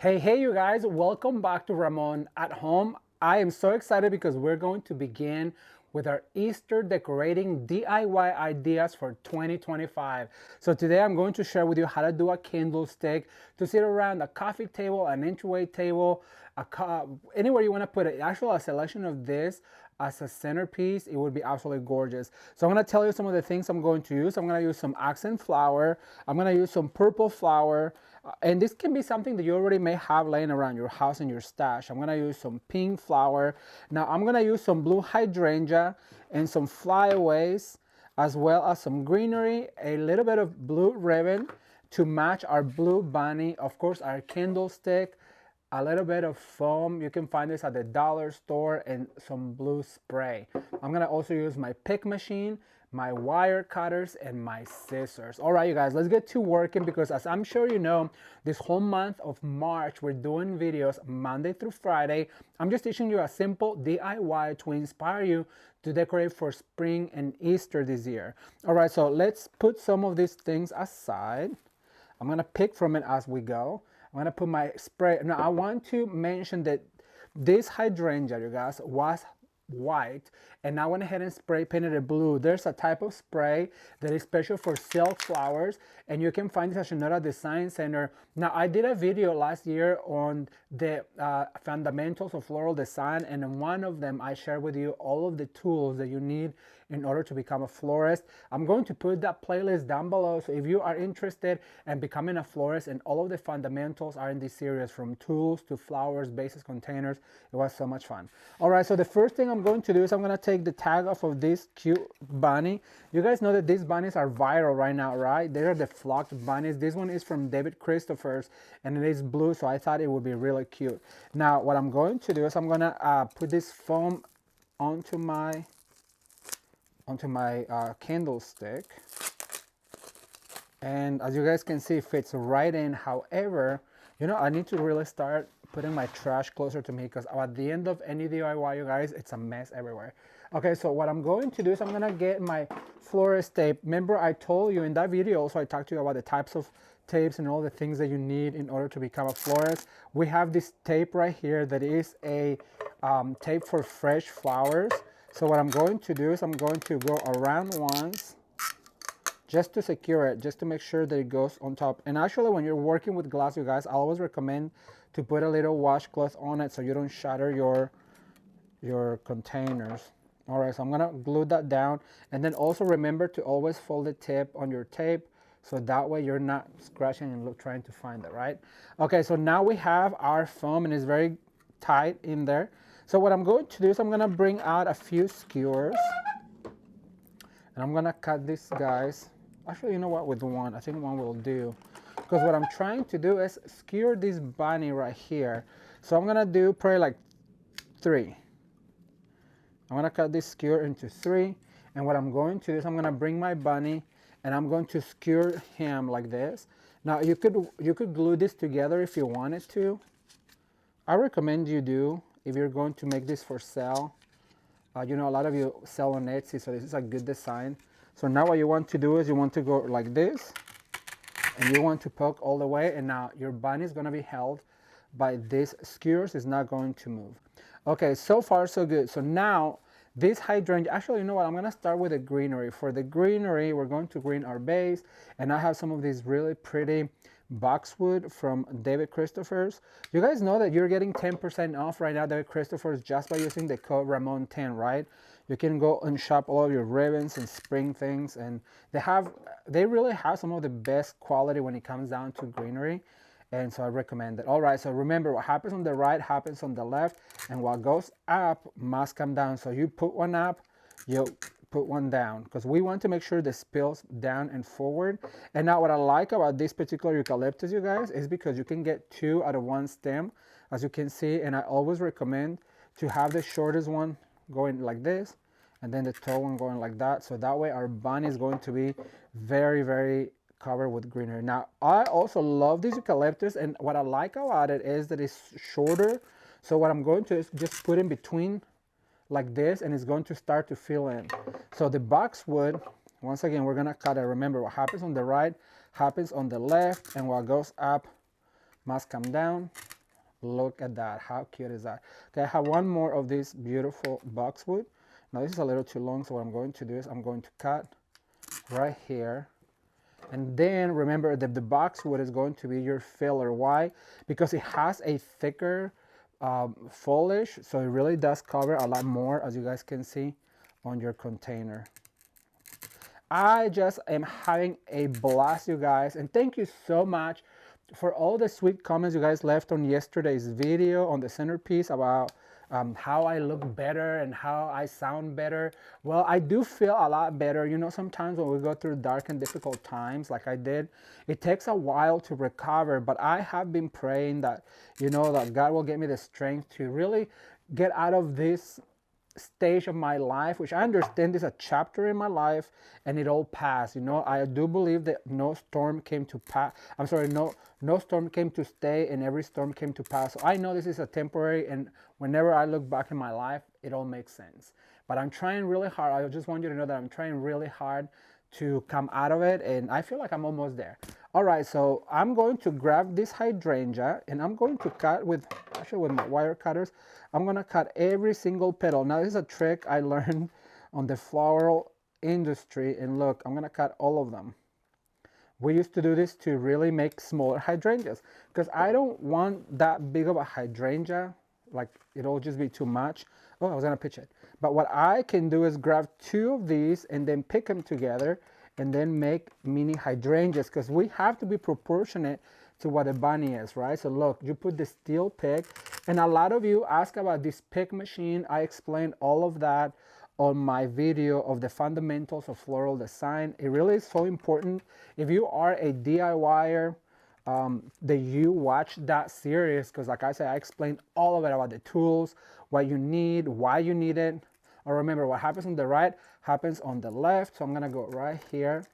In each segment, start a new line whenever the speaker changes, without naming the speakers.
Hey, you guys, welcome back to Ramon at Home. I am so excited because we're going to begin with our Easter decorating DIY ideas for 2025. So today I'm going to share with you how to do a candlestick to sit around a coffee table, an entryway table, anywhere you want to put it. Actually, a selection of this as a centerpiece, it would be absolutely gorgeous. So I'm going to tell you some of the things I'm going to use. I'm going to use some accent flower. I'm going to use some purple flower. And this can be something that you already may have laying around your house in your stash. I'm going to use some pink flower. Now I'm going to use some blue hydrangea and some flyaways, as well as some greenery, a little bit of blue ribbon to match our blue bunny, of course our candlestick, a little bit of foam. You can find this at the dollar store, and some blue spray. I'm gonna also use my pick machine, my wire cutters, and my scissors. All right, you guys, let's get to working because as I'm sure you know, this whole month of March, we're doing videos Monday through Friday. I'm just teaching you a simple DIY to inspire you to decorate for spring and Easter this year. All right, so let's put some of these things aside. I'm gonna pick from it as we go. I'm gonna put my spray. Now I want to mention that this hydrangea, you guys, was white, and I went ahead and spray painted it blue. There's a type of spray that is special for silk flowers, and you can find this at Sonora Design Center. Now I did a video last year on the fundamentals of floral design, and in one of them I shared with you all of the tools that you need in order to become a florist. I'm going to put that playlist down below, so if you are interested in becoming a florist, and all of the fundamentals are in this series, from tools to flowers, bases, containers. It was so much fun. All right, so the first thing I'm going to do is I'm going to take the tag off of this cute bunny. You guys know that these bunnies are viral right now, right? They are the flocked bunnies. This one is from David Christopher's, and it is blue, so I thought it would be really cute. Now what I'm going to do is I'm going to put this foam onto my candlestick, and as you guys can see, it fits right in. However, you know, I need to really start putting my trash closer to me, because at the end of any DIY, you guys, it's a mess everywhere. Okay, so what I'm going to do is I'm gonna get my florist tape. Remember I told you in that video also, I talked to you about the types of tapes and all the things that you need in order to become a florist. We have this tape right here that is a tape for fresh flowers. So what I'm going to do is I'm going to go around once just to secure it, just to make sure that it goes on top. And actually, when you're working with glass, you guys, I always recommend to put a little washcloth on it so you don't shatter your containers. All right, so I'm gonna glue that down, and then also remember to always fold the tip on your tape, so that way you're not scratching and trying to find it, right? Okay, so now we have our foam, and it's very tight in there. So what I'm going to do is I'm gonna bring out a few skewers, and I'm gonna cut these guys. Actually, you know what, with one, I think one will do. Because what I'm trying to do is skewer this bunny right here. So I'm gonna do probably like 3. I'm gonna cut this skewer into 3, and what I'm going to do is I'm gonna bring my bunny, and I'm going to skewer him like this. Now you could glue this together if you wanted to. I recommend you do if you're going to make this for sale. You know, a lot of you sell on Etsy, so this is a good design. So now what you want to do is you want to go like this, and you want to poke all the way, and now your bunny is going to be held by these skewers. It's not going to move. Okay, so far so good. So now this hydrangea, actually, you know what, I'm going to start with the greenery. For the greenery, we're going to green our base, and I have some of these really pretty boxwood from David Christopher's. You guys know that you're getting 10% off right now, David Christopher's, just by using the code Ramon10, right? You can go and shop all of your ribbons and spring things, and they really have some of the best quality when it comes down to greenery, and so I recommend it. All right, so remember, what happens on the right happens on the left, and what goes up must come down. So you put one up, you put one down, because we want to make sure the spills down and forward. And now what I like about this particular eucalyptus, you guys, is because you can get 2 out of 1 stem, as you can see, and I always recommend to have the shortest one going like this, and then the tall one going like that, so that way our bunny is going to be very, very covered with greenery. Now I also love this eucalyptus, and what I like about it is that it's shorter. So what I'm going to is just put in between like this, and it's going to start to fill in. So the boxwood, once again, we're gonna cut it. Remember, what happens on the right happens on the left, and what goes up must come down. Look at that. How cute is that? Okay, I have one more of this beautiful boxwood. Now this is a little too long, so what I'm going to do is I'm going to cut right here. And then remember that the boxwood is going to be your filler. Why? Because it has a thicker foliage, so it really does cover a lot more, as you guys can see on your container. I just am having a blast, you guys, and thank you so much for all the sweet comments you guys left on yesterday's video on the centerpiece about how I look better and how I sound better. Well, I do feel a lot better. You know, sometimes when we go through dark and difficult times like I did, it takes a while to recover, but I have been praying that, you know, that God will give me the strength to really get out of this stage of my life, which I understand is a chapter in my life, and it all passed. You know, I do believe that no storm came to pass. I'm sorry, no storm came to stay, and every storm came to pass. So I know this is a temporary, and whenever I look back in my life, it all makes sense. But I'm trying really hard. I just want you to know that I'm trying really hard to come out of it, and I feel like I'm almost there. All right, so I'm going to grab this hydrangea, and I'm going to cut with, actually with my wire cutters, I'm gonna cut every single petal. Now this is a trick I learned on the floral industry, and look, I'm gonna cut all of them. We used to do this to really make smaller hydrangeas, because I don't want that big of a hydrangea, like it'll just be too much. Oh, I was gonna pitch it. But what I can do is grab two of these and then pick them together and then make mini hydrangeas, because we have to be proportionate to what a bunny is, right? So look, you put the steel pick, and a lot of you ask about this pick machine. I explained all of that on my video of the fundamentals of floral design. It really is so important. If you are a DIYer, that you watch that series, because like I said, I explained all of it about the tools, what you need, why you need it. Or remember, what happens on the right happens on the left. So I'm gonna go right here.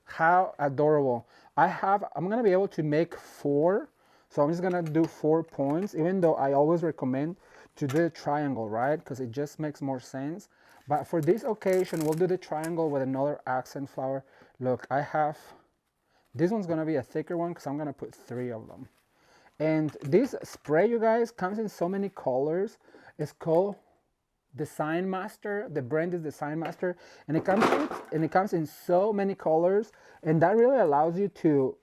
How adorable. I'm gonna be able to make 4. So I'm just gonna do 4 points, even though I always recommend to do a triangle, right? Because it just makes more sense. But for this occasion, we'll do the triangle with another accent flower. Look, I have, this one's gonna be a thicker one because I'm gonna put 3 of them. And this spray, you guys, comes in so many colors. It's called Design Master. The brand is Design Master, and it comes in so many colors, and that really allows you to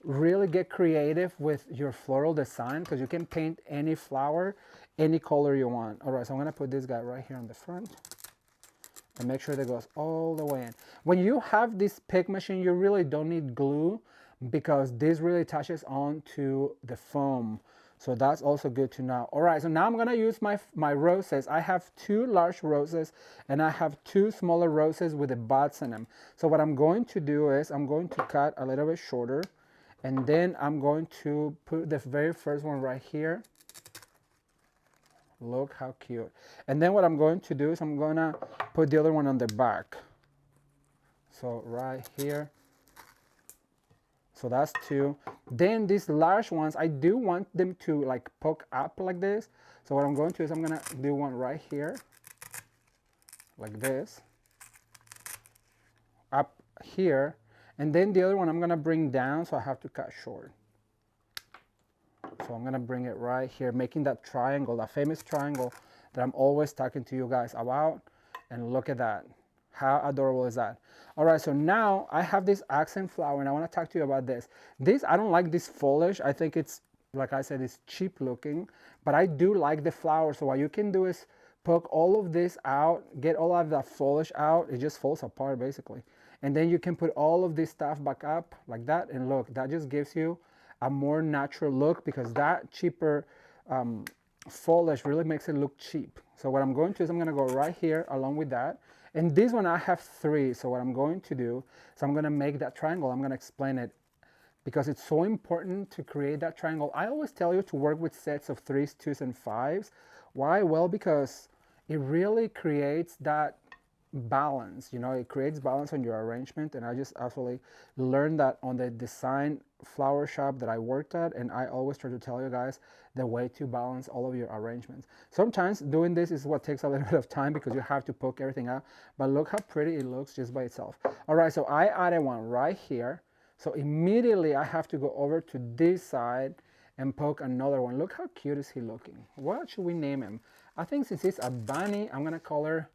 really get creative with your floral design, because you can paint any flower any color you want. All right, so I'm gonna put this guy right here on the front and make sure that goes all the way in. When you have this pick machine, you really don't need glue, because this really attaches on to the foam. So that's also good to know. All right, so now I'm gonna use my roses. I have 2 large roses, and I have 2 smaller roses with the buds in them. So what I'm going to do is I'm going to cut a little bit shorter, and then I'm going to put the very first one right here. Look how cute. And then what I'm going to do is I'm gonna put the other one on the back. So right here. So that's 2. Then these large ones, I do want them to like poke up like this. So what I'm going to do is I'm gonna do one right here, like this, up here. And then the other one I'm gonna bring down, so I have to cut short. So I'm gonna bring it right here, making that triangle, that famous triangle that I'm always talking to you guys about. And look at that. How adorable is that? All right, so now I have this accent flower, and I want to talk to you about this. I don't like this foliage. I think it's, like I said, it's cheap looking, but I do like the flower. So what you can do is poke all of this out, get all of that foliage out. It just falls apart basically. And then you can put all of this stuff back up like that. And look, that just gives you a more natural look, because that cheaper foliage really makes it look cheap. So what I'm going to do is I'm going to go right here along with that. And this one I have 3. So what I'm going to do is I'm going to make that triangle. I'm going to explain it, because it's so important to create that triangle. I always tell you to work with sets of 3s, 2s, and 5s. Why? Well, because it really creates that balance. You know, it creates balance on your arrangement. And I just absolutely learned that on the design flower shop that I worked at, and I always try to tell you guys the way to balance all of your arrangements. Sometimes doing this is what takes a little bit of time, because you have to poke everything out, but look how pretty it looks just by itself. All right, so I added one right here. So immediately I have to go over to this side and poke another one. Look how cute is he looking. What should we name him? I think since he's a bunny, I'm gonna call her,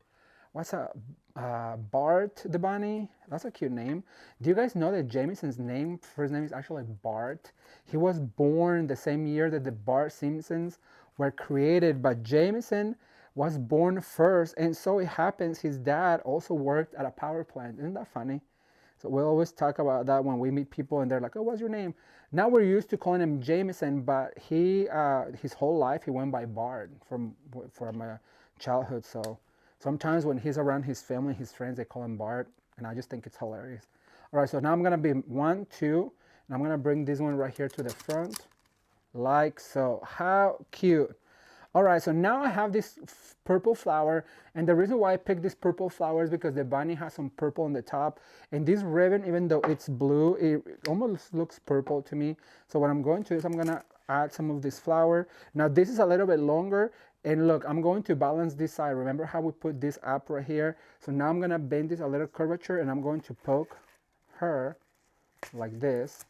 what's a, Bart the bunny? That's a cute name. Do you guys know that Jameson's name, first name is actually Bart? He was born the same year that the Bart Simpsons were created, but Jameson was born first, and so it happens his dad also worked at a power plant. Isn't that funny? So we always talk about that when we meet people and they're like, "Oh, what's your name?" Now we're used to calling him Jameson, but he his whole life he went by Bart from childhood. So sometimes when he's around his family, his friends, they call him Bart, and I just think it's hilarious. All right, so now I'm gonna be 1, 2, and I'm gonna bring this one right here to the front, like so. How cute! All right, so now I have this purple flower, and the reason why I picked this purple flower is because the bunny has some purple on the top, and this ribbon, even though it's blue, it almost looks purple to me. So what I'm going to do is I'm gonna add some of this flower. Now this is a little bit longer, and look, I'm going to balance this side. Remember how we put this up right here? So now I'm gonna bend this a little curvature, and I'm going to poke her like this.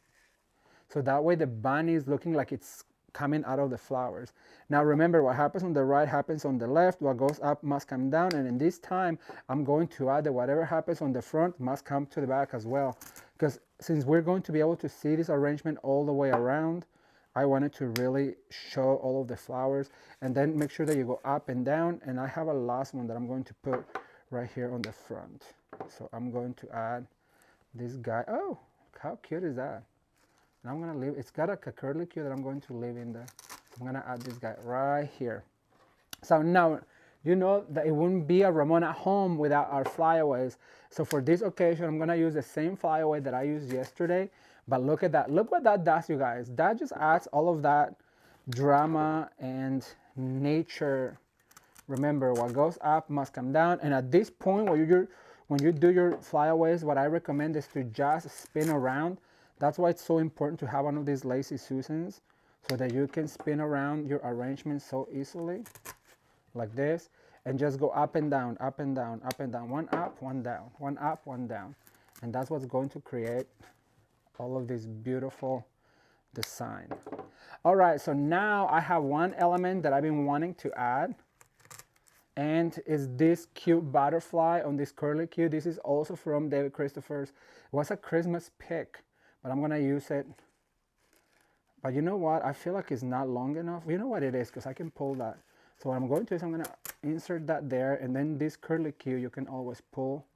So that way the bunny is looking like it's coming out of the flowers. Now remember, what happens on the right happens on the left. What goes up must come down, and in this time I'm going to add that whatever happens on the front must come to the back as well, because since we're going to be able to see this arrangement all the way around, I wanted to really show all of the flowers, and then make sure that you go up and down. And I have a last one that I'm going to put right here on the front. So I'm going to add this guy. Oh, how cute is that? And I'm gonna leave, it's got a curly cue that I'm going to leave in there. So I'm gonna add this guy right here. So now, you know that it wouldn't be a Ramon at home without our flyaways. So for this occasion, I'm gonna use the same flyaway that I used yesterday. But look at that, look what that does, you guys. That just adds all of that drama and nature. Remember, what goes up must come down. And at this point, when you do your flyaways, what I recommend is to just spin around. That's why it's so important to have one of these Lazy Susans, so that you can spin around your arrangement so easily, like this, and just go up and down, up and down, up and down, one up, one down, one up, one down. And that's what's going to create all of this beautiful design. All right, so now I have one element that I've been wanting to add, and is this cute butterfly on this curly cue. This is also from David Christopher's. It was a Christmas pick, but I'm gonna use it. But you know what? I feel like it's not long enough. You know what it is, because I can pull that. So what I'm going to do is I'm gonna insert that there, and then this curly cue you can always pull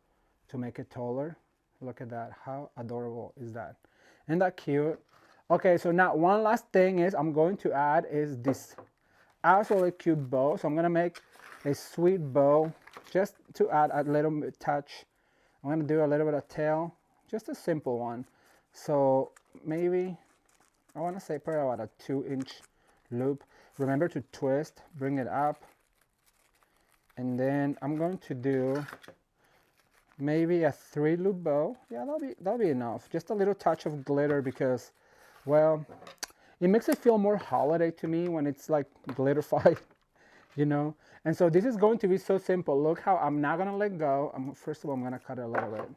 to make it taller. Look at that, how adorable is that? Isn't that cute? Okay, so now one last thing is I'm going to add is this absolutely cute bow. So I'm gonna make a sweet bow just to add a little bit touch. I'm gonna do a little bit of tail, just a simple one. So maybe, I want to say probably about a 2-inch loop. Remember to twist, bring it up. And then I'm going to do maybe a 3-loop bow. Yeah, that'll be enough. Just a little touch of glitter because, well, it makes it feel more holiday to me when it's like glitterified, you know? And so this is going to be so simple. Look how I'm not gonna let go. First of all, I'm gonna cut it a little bit.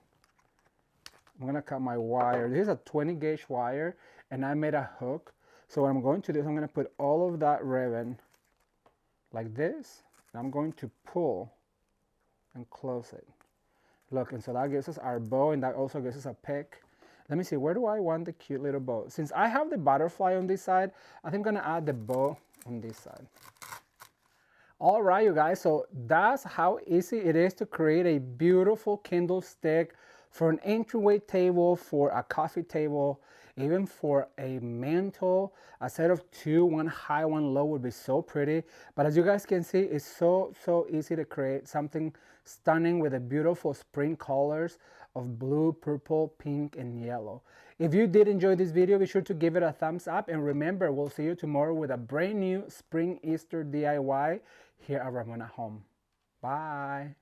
I'm gonna cut my wire. This is a 20 gauge wire, and I made a hook. So what I'm going to do is I'm gonna put all of that ribbon like this, and I'm going to pull and close it. Look, and so that gives us our bow, and that also gives us a pick. Let me see, where do I want the cute little bow? Since I have the butterfly on this side, I think I'm gonna add the bow on this side. All right, you guys, so that's how easy it is to create a beautiful candlestick for an entryway table, for a coffee table, even for a mantle. A set of 2, one high, one low would be so pretty. But as you guys can see, it's so easy to create something stunning with the beautiful spring colors of blue, purple, pink, and yellow. If you did enjoy this video, be sure to give it a thumbs up. And remember, we'll see you tomorrow with a brand new Spring Easter DIY here at Ramon at Home. Bye.